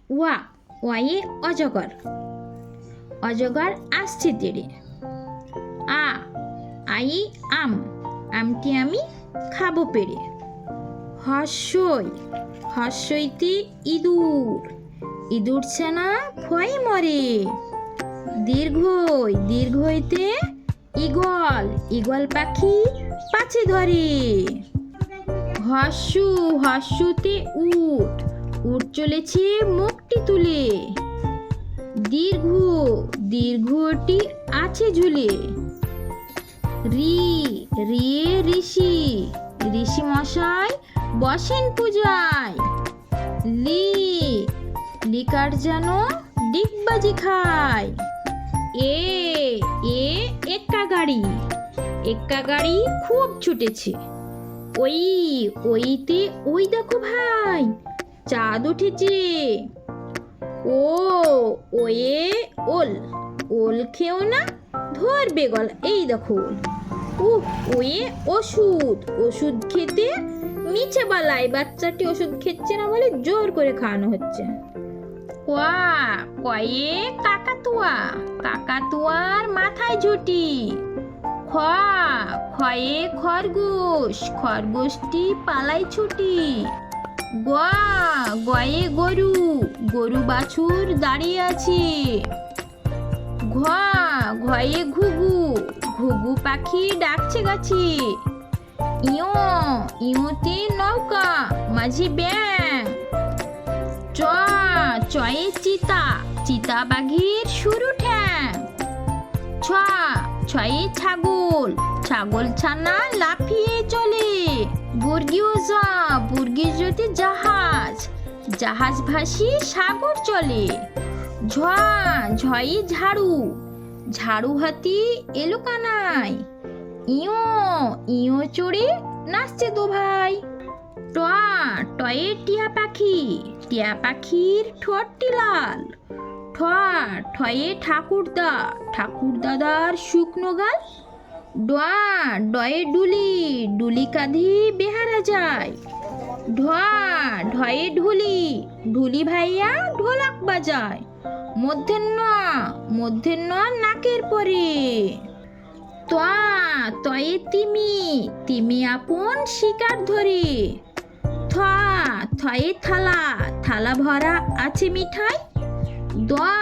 ওয়া, ওয়ায়ে অজগর, অজগর আসছে তেড়ে। আ, আয়ে আম, আমটি আমি খাবো পেড়ে। হর্ষই, হর্ষইতে ইঁদুর, ইঁদুর ছানা ভয়ে মরে। দীর্ঘই, দীর্ঘইতে ঈগল, ঈগল পাখি পাছে ধরে। হর্ষু, হর্ষুতে উট, উট চলেছে মুখটি তুলে। দীর্ঘ, দীর্ঘটি আছে ঝুলে। রি, রিয়ে ঋষি, ঋষি মশাই বসেন পূজায়। লি, লিকার যেন ডিগবাজি খায়। এ, এ এক্কা গাড়ি, এক্কা গাড়ি খুব ছুটেছে। ওই, ওইতে ওই দেখো ভাই চাঁদ উঠেছে। ও, ওয়ে ওল, ওল খেও না ধরবে গলা, এই দেখো ওল। ওয়ে ওষুধ, ওষুধ খেতে মিছে বলায়, বাচ্চাটি ওষুধ খেচ্ছে না বলে জোর করে খাওয়ানো হচ্ছে। কোয়া, কয়ে কাকাতুয়া, কাকাতুয়ার মাথায় ঝুঁটি। খ, খয়ে খরগোশ, খরগোশটি পালাই ছুটি। গোয়া, গয়ে গরু, গরু বাছুর দাঁড়িয়ে আছে। ঘোয়া, ঘয়ে ঘুঘু, ঘুঘু পাখি ডাকছে গাছে। ইয়ো, ইয়োতে নৌকা মাঝি ব্যাং। চ, চয়ে চিতা, চিতা বাঘের সরু ঠ্যাং। ছ, ছয়ে ছাগল, ছাগল ছানা লাফিয়ে চলে। বর্গীয় জ, বর্গীর জ্যোতি জাহাজ, জাহাজ ভাসি সাগর চলে। ঝ, ঝয়ে ঝাড়ু, ঝাড়ু হাতি এলো কানায়। ইয়ো, ইয়ো চড়ে নাচছে দো ভাই। ট, টয়ে টিয়া পাখি, টিয়া পাখির ঠোঁটটি লাল। ঠ, ঠয়ে ঠাকুরদা, ঠাকুর দাদার শুকনো গাল। ডয়া, ডয়ে ডুলি, ডুলি কাঁধে বেহারা যায়। ঢোয়া, ঢয়ে ঢুলি, ঢুলি ভাইয়া ঢোলক বাজায়। মধ্যাহ্ন, মধ্যাহ্ন নাকের পরে। ত্বয়া, তয়ে তিমি, তিমি আপন শিকার ধরে। থা, থয়ে থালা, থালা ভরা আছে মিঠাই। দোয়া,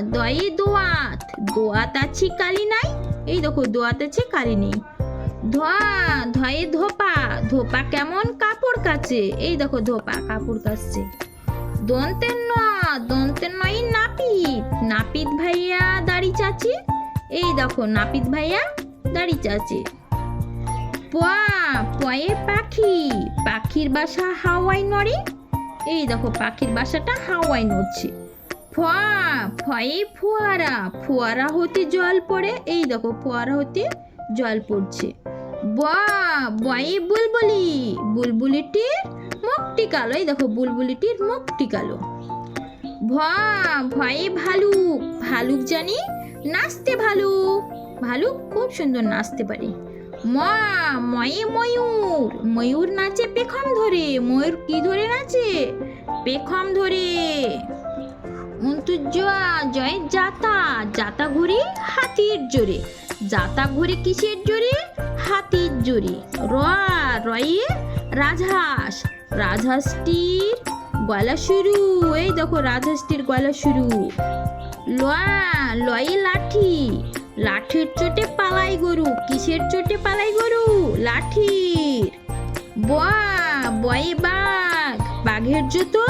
দয়ে দোয়াত, দোয়াত আছে কালি নাই, এই দেখো দোয়াত আছে কালি নেই। ধোয়া, ধয়ে ধোপা, ধোপা কেমন কাপড় কাচে, এই দেখো ধোপা কাপড় কাচছে। দন্তের ন, দন্তের নয় নাপিত, নাপিত ভাইয়া দাড়ি চাচে, এই দেখো নাপিত ভাইয়া দাড়ি চাচে। পোয়া, পয়ে পাখি, পাখির বাসা হাওয়ায় নড়ে, এই দেখো পাখির বাসাটা হাওয়ায় নড়ছে। ফোয়া, ফয়ে ফোয়ারা, ফোয়ারা হতে জল পড়ে, এই দেখো ফোয়ারা হতে জল পড়ছে। বা, বয়ে বুলবুলি, বুলবুলিটির মুখটি কালো, এই দেখো বুলবুলিটির মুখটি কালো। ভ, ভয়ে ভালুক, ভালুক জানি নাচতে ভালো, ভালুক খুব সুন্দর নাচতে পারে। ম, ময়ে ময়ূর, ময়ূর নাচে পেখম ধরে, ময়ূর কি ধরে নাচে পেখম ধরে। অন্তর্জয়া, জয়ে জাতা, জাতা ঘুরে হাতির জোরে, জাতা ঘুরে কিসের জোরে হাতির জোরে। র, রয়ে রাজহাঁস, রাজহাঁসটির গলা শুরু, এই দেখো রাজহাঁসটির গলা শুরু। লয়া, লয়ে লাঠি, লাঠির চোটে পালাই গরু, কিসের চোটে পালাই গরু লাঠির। বয়া, বয়ে বাঘ, বাঘের জুতো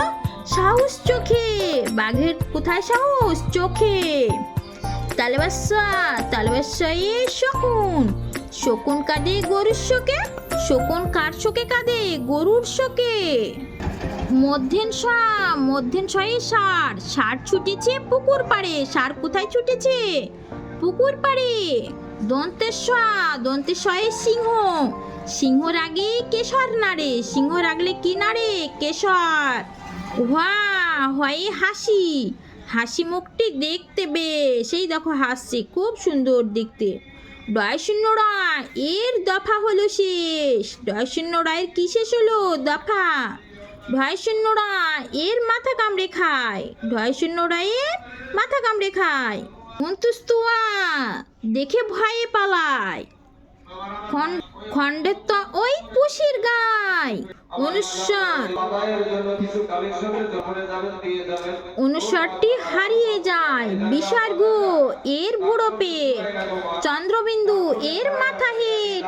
সাহস চোখে, বাঘের কোথায় সাহস চোখে। তালবাসা, তালবাসায়ে শকুন, শকুন কাঁদে গরুর শোকে, শকুন কার শোকে কাঁদে গরুর শোকে। মধ্যেন স, মধ্যেন শয়ে ষাঁড়, ষাঁড় ছুটেছে পুকুর পাড়ে, ষাঁড় কোথায় ছুটেছে পুকুর পাড়ে। দন্তের স, দন্তের শয়ে সিংহ, সিংহ রাগে কেশর নাড়ে, সিংহ রাগলে কি নাড়ে কেশর। হা, হয়ে হাসি, হাসি মুখটি দেখতে বেশ, এই দেখো হাসছে খুব সুন্দর দেখতে। ডয় শূন্য রয়, এর দফা হলো শেষ, ডয় শূন্য রয়ের কি শেষ হলো দফা। ঢয় শূন্যরা এর মাথা কামড়ে খায়, ঢয় শূন্যরা এর মাথা কামড়ে খায়। মন্তুস্তুয়া দেখে ভয়ে পালায়, খণ্ডের তো ওই পুষির গায়। অনুস্বরটি হারিয়ে যায়, বিসর্গ এর বুড়ো পেট, চন্দ্রবিন্দু এর মাথা হেট।